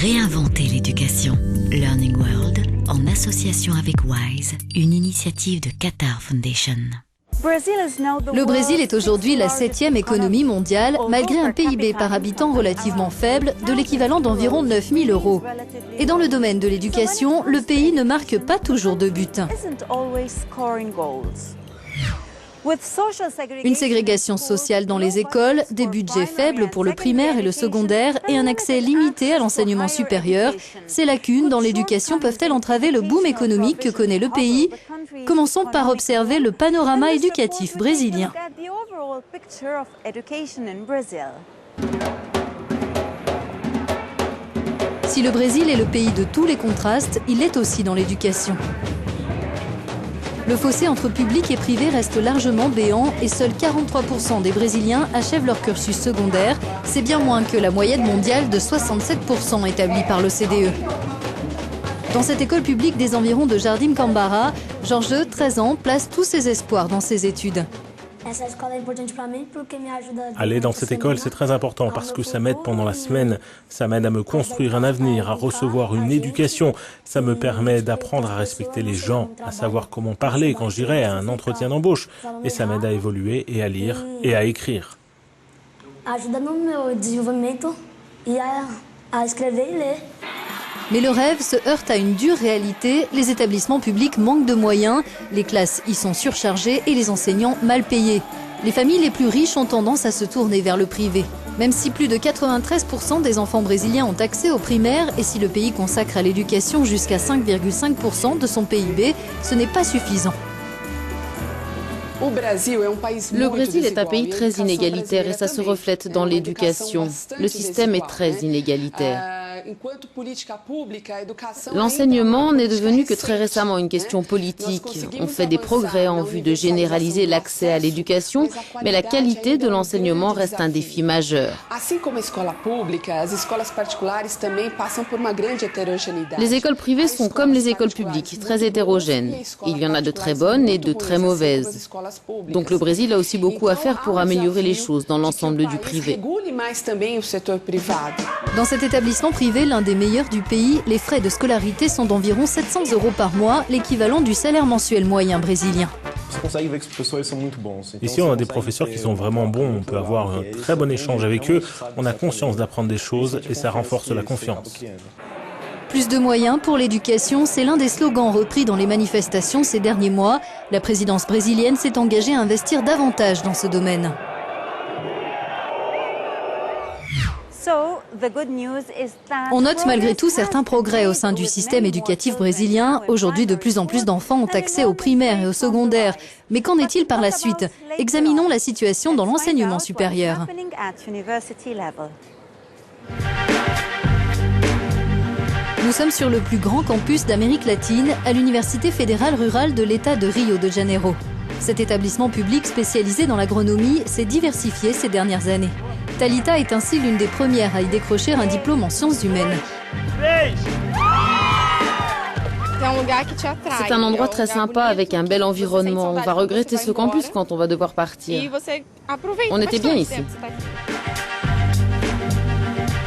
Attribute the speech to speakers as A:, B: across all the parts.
A: Réinventer l'éducation. Learning World, en association avec WISE, une initiative de Qatar Foundation.
B: Le Brésil est aujourd'hui la 7e économie mondiale, malgré un PIB par habitant relativement faible, de l'équivalent d'environ 9 000 €. Et dans le domaine de l'éducation, le pays ne marque pas toujours de but. Une ségrégation sociale dans les écoles, des budgets faibles pour le primaire et le secondaire et un accès limité à l'enseignement supérieur, ces lacunes dans l'éducation peuvent-elles entraver le boom économique que connaît le pays? Commençons par observer le panorama éducatif brésilien. Si le Brésil est le pays de tous les contrastes, il l'est aussi dans l'éducation. Le fossé entre public et privé reste largement béant et seuls 43% des Brésiliens achèvent leur cursus secondaire. C'est bien moins que la moyenne mondiale de 67% établie par l'OCDE. Dans cette école publique des environs de Jardim Cambara, Jorge, 13 ans, place tous ses espoirs dans ses études.
C: Aller dans cette école, c'est très important parce que ça m'aide pendant la semaine, ça m'aide à me construire un avenir, à recevoir une éducation, ça me permet d'apprendre à respecter les gens, à savoir comment parler quand j'irai à un entretien d'embauche, et ça m'aide à évoluer et à lire et à écrire.
B: Mais le rêve se heurte à une dure réalité, les établissements publics manquent de moyens, les classes y sont surchargées et les enseignants mal payés. Les familles les plus riches ont tendance à se tourner vers le privé. Même si plus de 93% des enfants brésiliens ont accès au primaire et si le pays consacre à l'éducation jusqu'à 5,5% de son PIB, ce n'est pas suffisant.
D: Le Brésil est un pays très inégalitaire et ça se reflète dans l'éducation. Le système est très inégalitaire. L'enseignement n'est devenu que très récemment une question politique. On fait des progrès en vue de généraliser l'accès à l'éducation, mais la qualité de l'enseignement reste un défi majeur. Les écoles privées sont comme les écoles publiques, très hétérogènes. Il y en a de très bonnes et de très mauvaises. Donc le Brésil a aussi beaucoup à faire pour améliorer les choses dans l'ensemble du privé.
B: Dans cet établissement privé, l'un des meilleurs du pays, les frais de scolarité sont d'environ 700 € par mois, l'équivalent du salaire mensuel moyen brésilien.
C: Ici, on a des professeurs qui sont vraiment bons, on peut avoir un très bon échange avec eux, on a conscience d'apprendre des choses et ça renforce la confiance.
B: Plus de moyens pour l'éducation, c'est l'un des slogans repris dans les manifestations ces derniers mois. La présidence brésilienne s'est engagée à investir davantage dans ce domaine. On note malgré tout certains progrès au sein du système éducatif brésilien. Aujourd'hui, de plus en plus d'enfants ont accès au primaire et au secondaire. Mais qu'en est-il par la suite? Examinons la situation dans l'enseignement supérieur. Nous sommes sur le plus grand campus d'Amérique latine, à l'Université fédérale rurale de l'État de Rio de Janeiro. Cet établissement public spécialisé dans l'agronomie s'est diversifié ces dernières années. Thalita est ainsi l'une des premières à y décrocher un diplôme en sciences humaines.
D: C'est un endroit très sympa avec un bel environnement. On va regretter ce campus quand on va devoir partir. On était bien ici.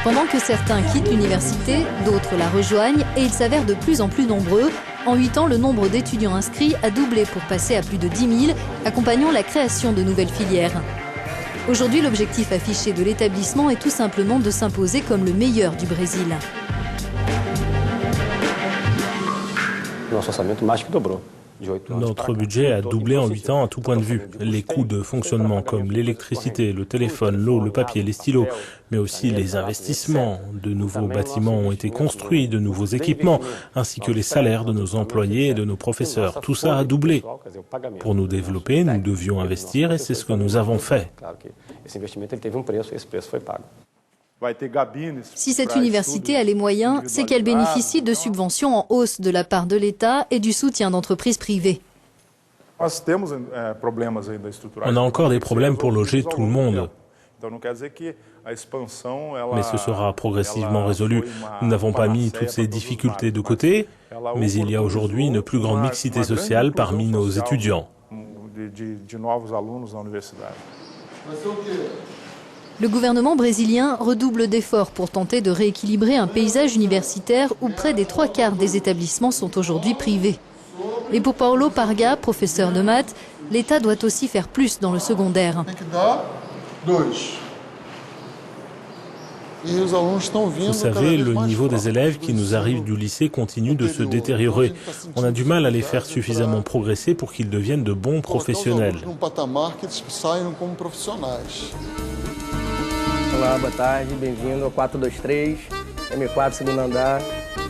B: Pendant que certains quittent l'université, d'autres la rejoignent et ils s'avèrent de plus en plus nombreux. En 8 ans, le nombre d'étudiants inscrits a doublé pour passer à plus de 10 000, accompagnant la création de nouvelles filières. Aujourd'hui, l'objectif affiché de l'établissement est tout simplement de s'imposer comme le meilleur du Brésil.
C: Notre budget a doublé en 8 ans à tout point de vue. Les coûts de fonctionnement comme l'électricité, le téléphone, l'eau, le papier, les stylos, mais aussi les investissements. De nouveaux bâtiments ont été construits, de nouveaux équipements, ainsi que les salaires de nos employés et de nos professeurs. Tout ça a doublé. Pour nous développer, nous devions investir et c'est ce que nous avons fait.
B: Si cette université a les moyens, c'est qu'elle bénéficie de subventions en hausse de la part de l'État et du soutien d'entreprises privées.
C: On a encore des problèmes pour loger tout le monde. Mais ce sera progressivement résolu. Nous n'avons pas mis toutes ces difficultés de côté, mais il y a aujourd'hui une plus grande mixité sociale parmi nos étudiants.
B: Le gouvernement brésilien redouble d'efforts pour tenter de rééquilibrer un paysage universitaire où près des 3/4 des établissements sont aujourd'hui privés. Et pour Paulo Parga, professeur de maths, l'État doit aussi faire plus dans le secondaire.
C: Vous savez, le niveau des élèves qui nous arrivent du lycée continue de se détériorer. On a du mal à les faire suffisamment progresser pour qu'ils deviennent de bons professionnels.
E: Olá, boa tarde, bem-vindo ao 423, M4, segundo andar.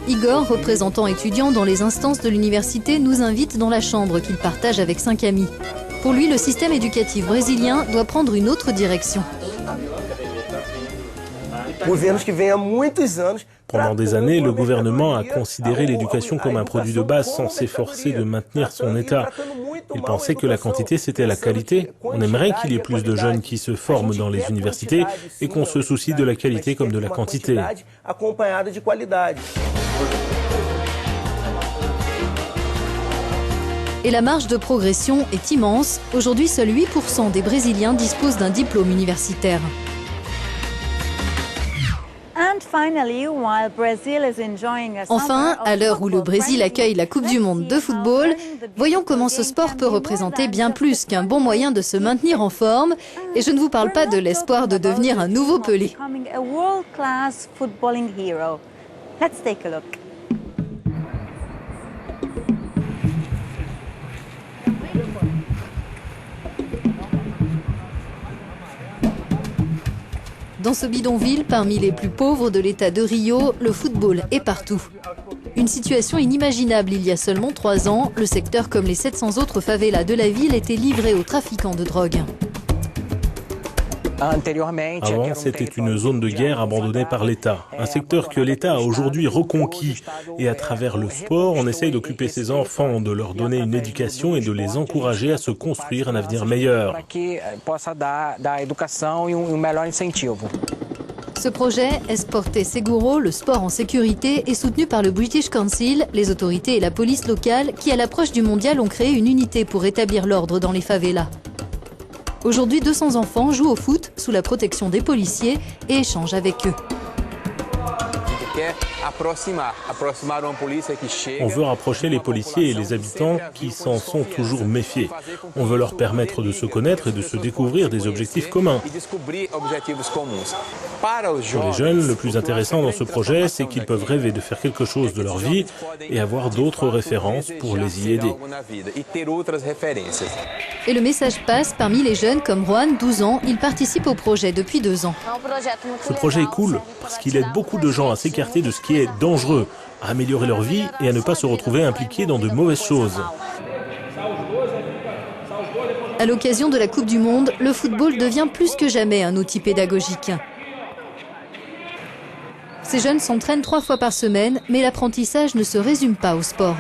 B: Igor, représentant étudiant dans les instances de l'université, nous invite dans la chambre qu'il partage avec 5 amis. Pour lui, le système éducatif brésilien doit prendre une autre direction.
C: Pendant des années, le gouvernement a considéré l'éducation comme un produit de base sans s'efforcer de maintenir son état. Il pensait que la quantité, c'était la qualité. On aimerait qu'il y ait plus de jeunes qui se forment dans les universités et qu'on se soucie de la qualité comme de la quantité.
B: Et la marge de progression est immense. Aujourd'hui, seuls 8% des Brésiliens disposent d'un diplôme universitaire. Enfin, à l'heure où le Brésil accueille la Coupe du Monde de football, voyons comment ce sport peut représenter bien plus qu'un bon moyen de se maintenir en forme. Et je ne vous parle pas de l'espoir de devenir un nouveau Pelé. Dans ce bidonville, parmi les plus pauvres de l'État de Rio, le football est partout. Une situation inimaginable il y a seulement 3 ans, le secteur comme les 700 autres favelas de la ville était livré aux trafiquants de drogue.
C: Avant, c'était une zone de guerre abandonnée par l'État, un secteur que l'État a aujourd'hui reconquis. Et à travers le sport, on essaye d'occuper ces enfants, de leur donner une éducation et de les encourager à se construire un avenir meilleur.
B: Ce projet, Esporte Seguro, le sport en sécurité, est soutenu par le British Council, les autorités et la police locale qui, à l'approche du mondial, ont créé une unité pour rétablir l'ordre dans les favelas. Aujourd'hui, 200 enfants jouent au foot sous la protection des policiers et échangent avec eux.
C: On veut rapprocher les policiers et les habitants qui s'en sont toujours méfiés. On veut leur permettre de se connaître et de se découvrir des objectifs communs. Pour les jeunes, le plus intéressant dans ce projet, c'est qu'ils peuvent rêver de faire quelque chose de leur vie et avoir d'autres références pour les y aider.
B: Et le message passe parmi les jeunes comme Juan, 12 ans. Il participe au projet depuis 2 ans.
C: Ce projet est cool parce qu'il aide beaucoup de gens à s'écarter de ce qui est dangereux, à améliorer leur vie et à ne pas se retrouver impliqués dans de mauvaises choses.
B: À l'occasion de la Coupe du Monde, le football devient plus que jamais un outil pédagogique. Ces jeunes s'entraînent 3 fois par semaine, mais l'apprentissage ne se résume pas au sport.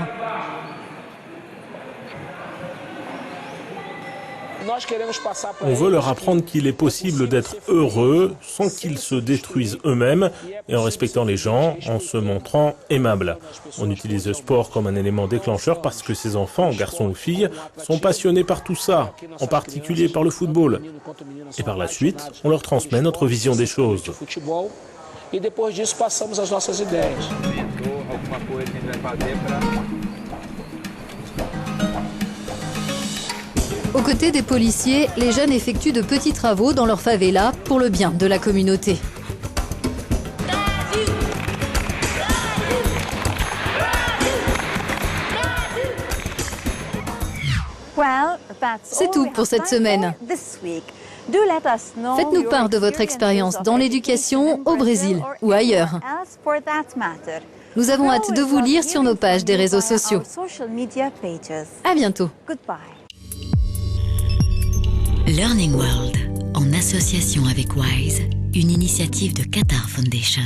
C: On veut leur apprendre qu'il est possible d'être heureux sans qu'ils se détruisent eux-mêmes et en respectant les gens, en se montrant aimables. On utilise le sport comme un élément déclencheur parce que ces enfants, garçons ou filles, sont passionnés par tout ça, en particulier par le football. Et par la suite, on leur transmet notre vision des choses.
B: Aux côtés des policiers, les jeunes effectuent de petits travaux dans leur favela pour le bien de la communauté. C'est tout pour cette semaine. Faites-nous part de votre expérience dans l'éducation au Brésil ou ailleurs. Nous avons hâte de vous lire sur nos pages des réseaux sociaux. À bientôt.
A: Learning World, en association avec WISE, une initiative de Qatar Foundation.